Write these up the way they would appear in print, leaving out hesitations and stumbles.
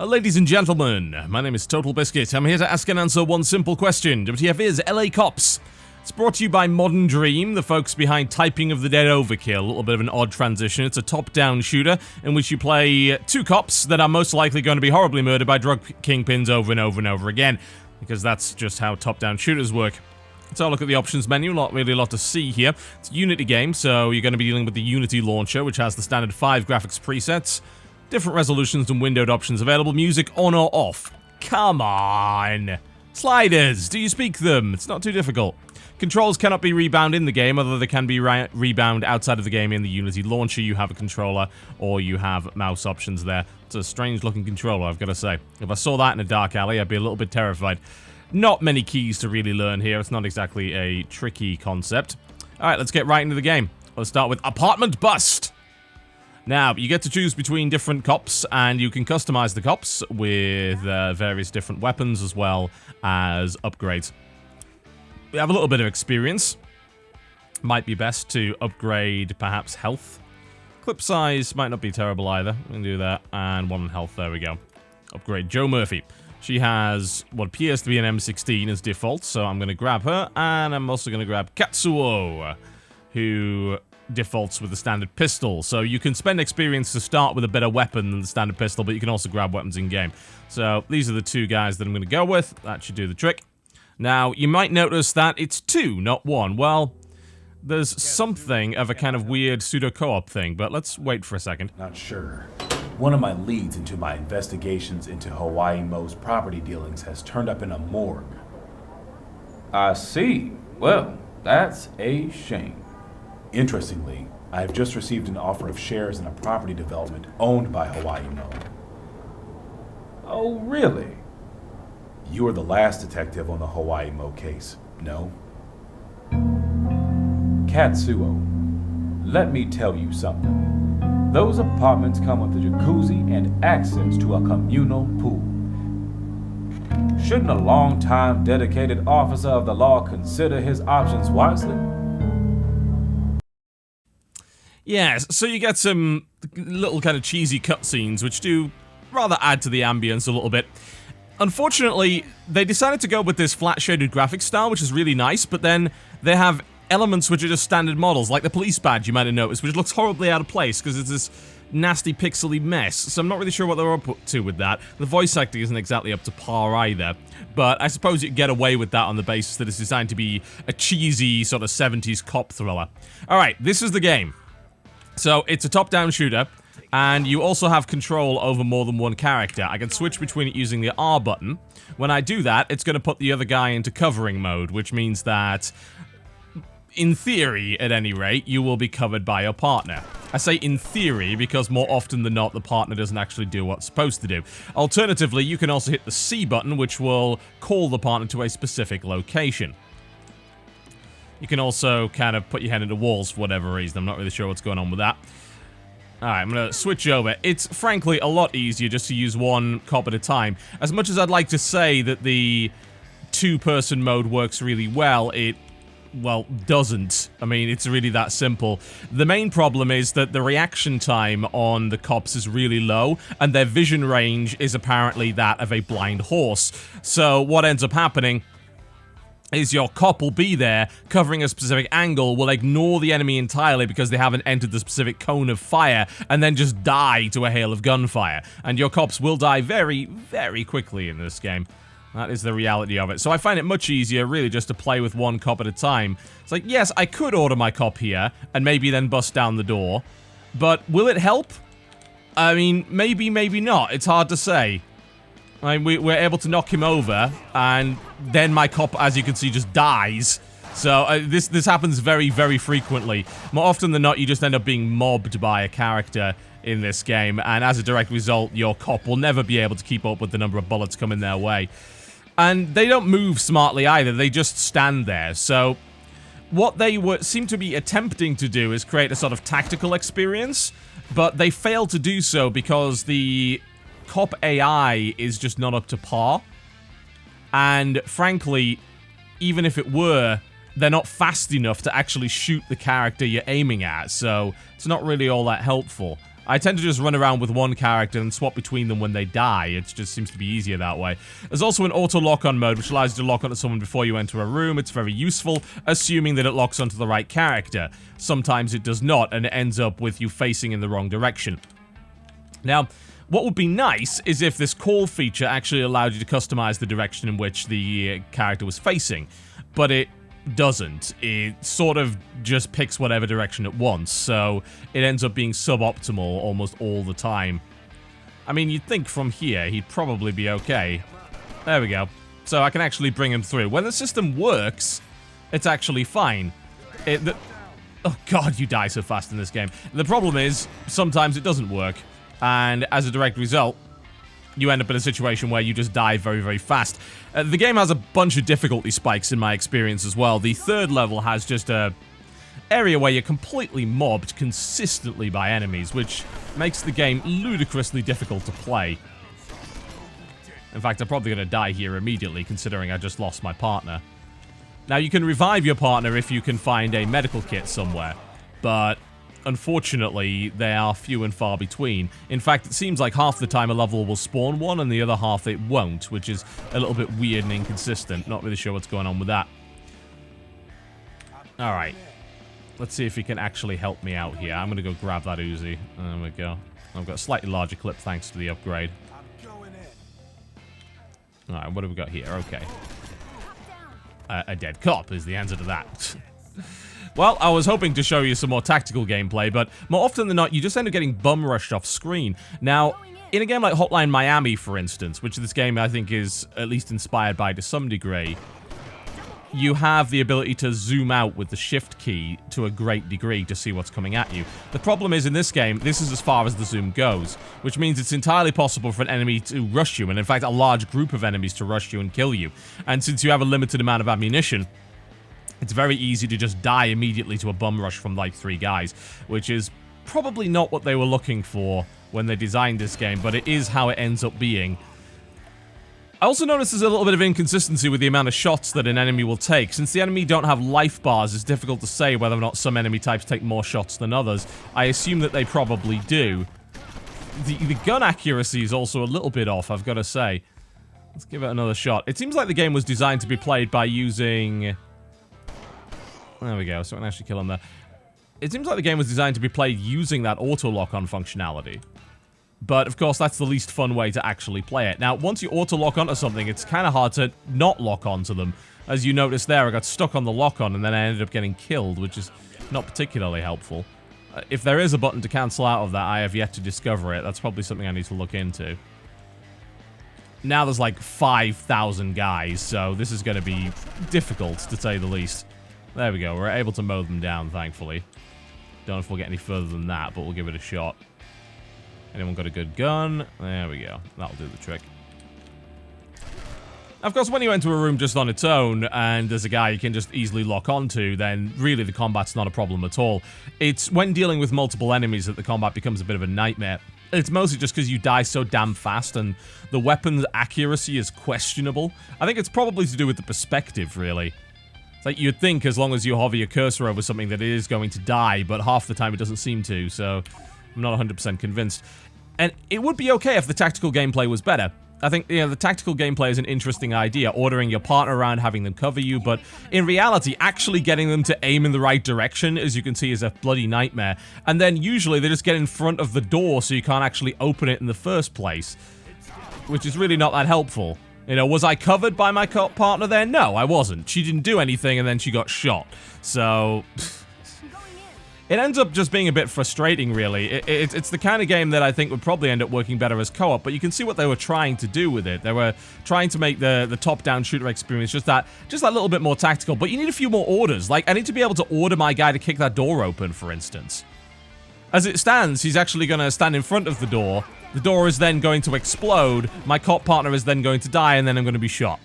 Ladies and gentlemen, my name is TotalBiscuit. I'm here to ask and answer one simple question. WTF is LA Cops. It's brought to you by Modern Dream, the folks behind Typing of the Dead Overkill. A little bit of an odd transition. It's a top-down shooter in which you play two cops that are most likely going to be horribly murdered by drug kingpins over and over and over again, because that's just how top-down shooters work. Let's have a look at the options menu. Not really a lot to see here. It's a Unity game, so you're going to be dealing with the Unity launcher, which has the standard 5 graphics presets. Different resolutions and windowed options available. Music on or off. Come on. Sliders, do you speak them? It's not too difficult. Controls cannot be rebound in the game, although they can be rebound outside of the game in the Unity launcher. You have a controller or you have mouse options there. It's a strange looking controller, I've got to say. If I saw that in a dark alley, I'd be a little bit terrified. Not many keys to really learn here. It's not exactly a tricky concept. Alright, let's get right into the game. Let's start with Apartment Bust. Now, you get to choose between different cops, and you can customize the cops with various different weapons as well as upgrades. We have a little bit of experience. Might be best to upgrade, perhaps, health. Clip size might not be terrible either. We can do that. And 1 health, there we go. Upgrade Joe Murphy. She has what appears to be an M16 as default, so I'm going to grab her. And I'm also going to grab Katsuo, who defaults with the standard pistol. So you can spend experience to start with a better weapon than the standard pistol, but you can also grab weapons in game. So these are the two guys that I'm going to go with. That should do the trick. Now, you might notice that it's 2, not 1. Well, there's something of a kind of weird pseudo-co-op thing, but let's wait for a second. Not sure. One of my leads into my investigations into Hawaii Mo's property dealings has turned up in a morgue. I see. Well, that's a shame. Interestingly, I have just received an offer of shares in a property development owned by Hawaii Mo. Oh, really? You are the last detective on the Hawaii Mo case, no? Katsuo, let me tell you something. Those apartments come with a jacuzzi and access to a communal pool. Shouldn't a long-time dedicated officer of the law consider his options wisely? Yes, so you get some little kind of cheesy cutscenes, which do rather add to the ambience a little bit. Unfortunately, they decided to go with this flat-shaded graphics style, which is really nice, but then they have elements which are just standard models, like the police badge you might have noticed, which looks horribly out of place because it's this nasty pixely mess, so I'm not really sure what they're up to with that. The voice acting isn't exactly up to par either, but I suppose you can get away with that on the basis that it's designed to be a cheesy sort of 70s cop thriller. Alright, this is the game. So, it's a top-down shooter, and you also have control over more than one character. I can switch between it using the R button. When I do that, it's going to put the other guy into covering mode, which means that, in theory, at any rate, you will be covered by your partner. I say in theory because more often than not, the partner doesn't actually do what's supposed to do. Alternatively, you can also hit the C button, which will call the partner to a specific location. You can also kind of put your head into walls for whatever reason. I'm not really sure what's going on with that. Alright, I'm going to switch over. It's, frankly, a lot easier just to use one cop at a time. As much as I'd like to say that the two-person mode works really well, it, well, doesn't. I mean, it's really that simple. The main problem is that the reaction time on the cops is really low, and their vision range is apparently that of a blind horse. So, what ends up happening is your cop will be there, covering a specific angle, will ignore the enemy entirely because they haven't entered the specific cone of fire, and then just die to a hail of gunfire. And your cops will die very, very quickly in this game. That is the reality of it. So I find it much easier, really, just to play with one cop at a time. It's like, yes, I could order my cop here, and maybe then bust down the door. But will it help? I mean, maybe, maybe not. It's hard to say. I mean, we're able to knock him over, and then my cop, as you can see, just dies. So this happens very, very frequently. More often than not, you just end up being mobbed by a character in this game, and as a direct result, your cop will never be able to keep up with the number of bullets coming their way. And they don't move smartly either, they just stand there. So what they seem to be attempting to do is create a sort of tactical experience, but they fail to do so because the cop AI is just not up to par. And frankly, even if it were, they're not fast enough to actually shoot the character you're aiming at, so it's not really all that helpful. I tend to just run around with one character and swap between them when they die. It just seems to be easier that way. There's also an auto lock-on mode, which allows you to lock onto someone before you enter a room. It's very useful, assuming that it locks onto the right character. Sometimes it does not, and it ends up with you facing in the wrong direction. Now, what would be nice is if this call feature actually allowed you to customize the direction in which the character was facing, but it doesn't. It sort of just picks whatever direction it wants, so it ends up being suboptimal almost all the time. I mean, you'd think from here he'd probably be okay. There we go. So I can actually bring him through. When the system works, it's actually fine. Oh god, you die so fast in this game. The problem is, sometimes it doesn't work, and as a direct result, you end up in a situation where you just die very, very fast. The game has a bunch of difficulty spikes in my experience as well. The third level has just a area where you're completely mobbed consistently by enemies, which makes the game ludicrously difficult to play. In fact, I'm probably going to die here immediately, considering I just lost my partner. Now, you can revive your partner if you can find a medical kit somewhere, but unfortunately, they are few and far between. In fact, it seems like half the time a level will spawn one, and the other half it won't, which is a little bit weird and inconsistent. Not really sure what's going on with that. Alright. Let's see if he can actually help me out here. I'm going to go grab that Uzi. There we go. I've got a slightly larger clip thanks to the upgrade. Alright, what have we got here? Okay. A dead cop is the answer to that. Well, I was hoping to show you some more tactical gameplay, but more often than not, you just end up getting bum rushed off screen. Now, in a game like Hotline Miami, for instance, which this game I think is at least inspired by to some degree, you have the ability to zoom out with the shift key to a great degree to see what's coming at you. The problem is, in this game, this is as far as the zoom goes, which means it's entirely possible for an enemy to rush you, and in fact, a large group of enemies to rush you and kill you. And since you have a limited amount of ammunition, it's very easy to just die immediately to a bum rush from like 3 guys, which is probably not what they were looking for when they designed this game, but it is how it ends up being. I also noticed there's a little bit of inconsistency with the amount of shots that an enemy will take. Since the enemy don't have life bars, it's difficult to say whether or not some enemy types take more shots than others. I assume that they probably do. The gun accuracy is also a little bit off, I've got to say. Let's give it another shot. It seems like the game was designed to be played by using... There we go, so I can actually kill him there. It seems like the game was designed to be played using that auto-lock-on functionality. But, of course, that's the least fun way to actually play it. Now, once you auto-lock onto something, it's kind of hard to not lock onto them. As you notice there, I got stuck on the lock-on, and then I ended up getting killed, which is not particularly helpful. If there is a button to cancel out of that, I have yet to discover it. That's probably something I need to look into. Now there's like 5,000 guys, so this is going to be difficult, to say the least. There we go, we're able to mow them down, thankfully. Don't know if we'll get any further than that, but we'll give it a shot. Anyone got a good gun? There we go, that'll do the trick. Of course, when you enter a room just on its own, and there's a guy you can just easily lock onto, then really the combat's not a problem at all. It's when dealing with multiple enemies that the combat becomes a bit of a nightmare. It's mostly just because you die so damn fast, and the weapon's accuracy is questionable. I think it's probably to do with the perspective, really. Like, you'd think as long as you hover your cursor over something that it is going to die, but half the time it doesn't seem to, so I'm not 100% convinced. And it would be okay if the tactical gameplay was better. I think, you know, the tactical gameplay is an interesting idea, ordering your partner around, having them cover you, but in reality, actually getting them to aim in the right direction, as you can see, is a bloody nightmare. And then usually they just get in front of the door so you can't actually open it in the first place, which is really not that helpful. You know, was I covered by my partner there? No, I wasn't. She didn't do anything, and then she got shot. So, it ends up just being a bit frustrating, really. It's the kind of game that I think would probably end up working better as co-op, but you can see what they were trying to do with it. They were trying to make the top-down shooter experience just that little bit more tactical, but you need a few more orders. Like, I need to be able to order my guy to kick that door open, for instance. As it stands, he's actually going to stand in front of the door. The door is then going to explode, my cop partner is then going to die, and then I'm going to be shot.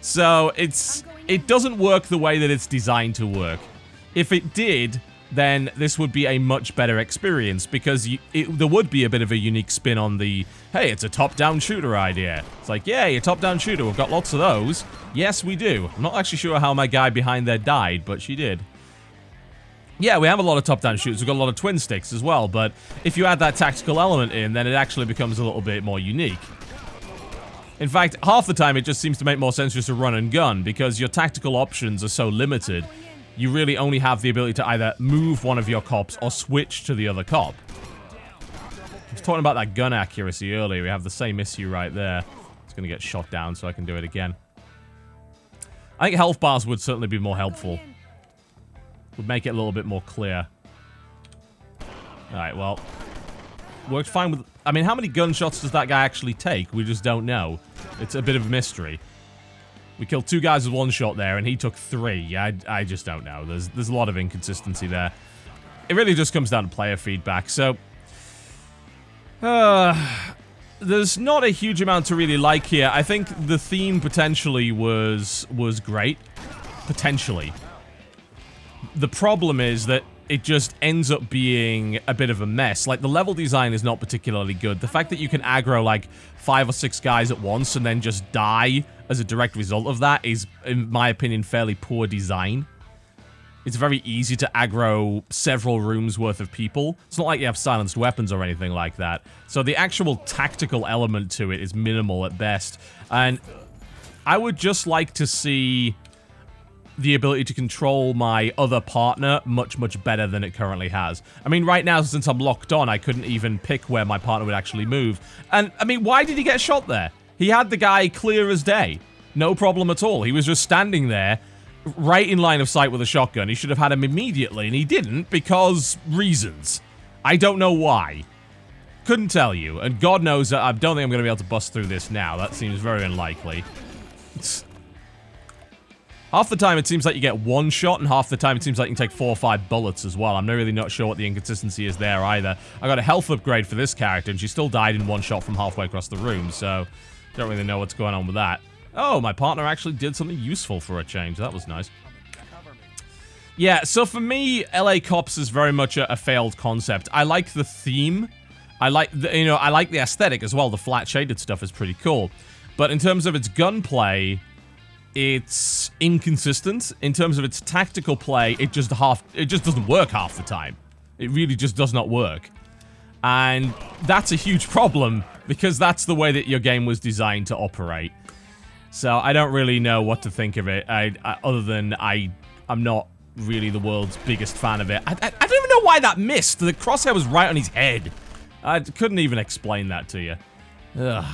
So, it doesn't work the way that it's designed to work. If it did, then this would be a much better experience, because there would be a bit of a unique spin on the, hey, it's a top-down shooter idea. It's like, yay, a top-down shooter, we've got lots of those. Yes, we do. I'm not actually sure how my guy behind there died, but she did. Yeah, we have a lot of top-down shooters. We've got a lot of twin sticks as well, but if you add that tactical element in, then it actually becomes a little bit more unique. In fact, half the time it just seems to make more sense just to run and gun, because your tactical options are so limited, you really only have the ability to either move one of your cops or switch to the other cop. I was talking about that gun accuracy earlier. We have the same issue right there. It's going to get shot down so I can do it again. I think health bars would certainly be more helpful. Would make it a little bit more clear. Alright, well. Worked fine with... I mean, how many gunshots does that guy actually take? We just don't know. It's a bit of a mystery. We killed 2 guys with 1 shot there, and he took 3. I just don't know. There's a lot of inconsistency there. It really just comes down to player feedback, so... there's not a huge amount to really like here. I think the theme potentially was great. Potentially. The problem is that it just ends up being a bit of a mess. Like, the level design is not particularly good. The fact that you can aggro, like, 5 or 6 guys at once and then just die as a direct result of that is, in my opinion, fairly poor design. It's very easy to aggro several rooms worth of people. It's not like you have silenced weapons or anything like that. So the actual tactical element to it is minimal at best. And I would just like to see the ability to control my other partner much, much better than it currently has. I mean, right now, since I'm locked on, I couldn't even pick where my partner would actually move. And, I mean, why did he get shot there? He had the guy clear as day. No problem at all. He was just standing there, right in line of sight with a shotgun. He should have had him immediately, and he didn't because reasons. I don't know why. Couldn't tell you. And God knows that I don't think I'm going to be able to bust through this now. That seems very unlikely. Half the time it seems like you get 1 shot, and half the time it seems like you can take 4 or 5 bullets as well. I'm really not sure what the inconsistency is there either. I got a health upgrade for this character, and she still died in 1 shot from halfway across the room, so don't really know what's going on with that. Oh, my partner actually did something useful for a change. That was nice. Yeah, so for me, LA Cops is very much a failed concept. I like the theme. I like the aesthetic as well. The flat shaded stuff is pretty cool. But in terms of its gunplay, it's inconsistent. In terms of its tactical play, it just doesn't work half the time. It really just does not work. And that's a huge problem, because that's the way that your game was designed to operate. So I don't really know what to think of it, other than I'm not really the world's biggest fan of it. I don't even know why that missed. The crosshair was right on his head. I couldn't even explain that to you. Ugh.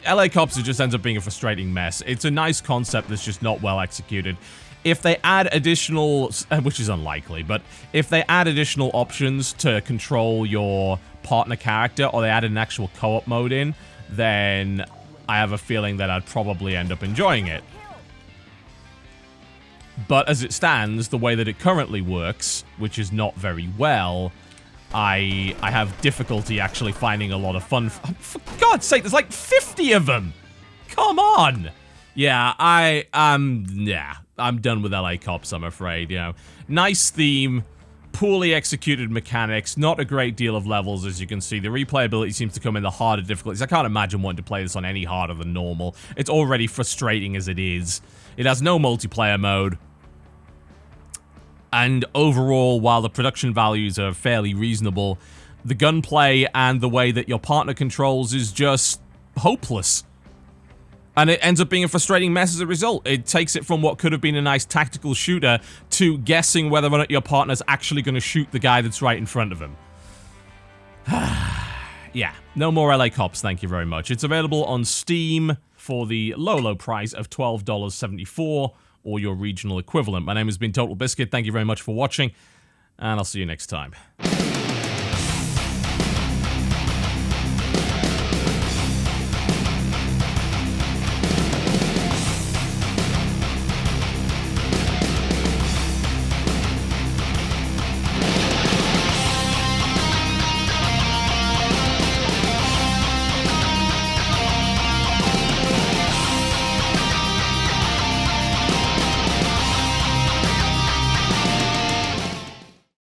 LA Cops just ends up being a frustrating mess. It's a nice concept that's just not well executed. If they add additional, which is unlikely, but if they add additional options to control your partner character, or they add an actual co-op mode in, then I have a feeling that I'd probably end up enjoying it. But as it stands, the way that it currently works, which is not very well, I have difficulty actually finding a lot of fun. For God's sake, there's like 50 of them! Come on! Yeah, I'm done with LA Cops, I'm afraid, you know. Nice theme, poorly executed mechanics, not a great deal of levels, as you can see. The replayability seems to come in the harder difficulties. I can't imagine wanting to play this on any harder than normal. It's already frustrating as it is. It has no multiplayer mode. And overall, while the production values are fairly reasonable, the gunplay and the way that your partner controls is just hopeless. And it ends up being a frustrating mess as a result. It takes it from what could have been a nice tactical shooter to guessing whether or not your partner's actually going to shoot the guy that's right in front of him. Yeah, no more LA Cops, thank you very much. It's available on Steam for the low price of $12.74, or your regional equivalent. My name has been TotalBiscuit. Thank you very much for watching, and I'll see you next time.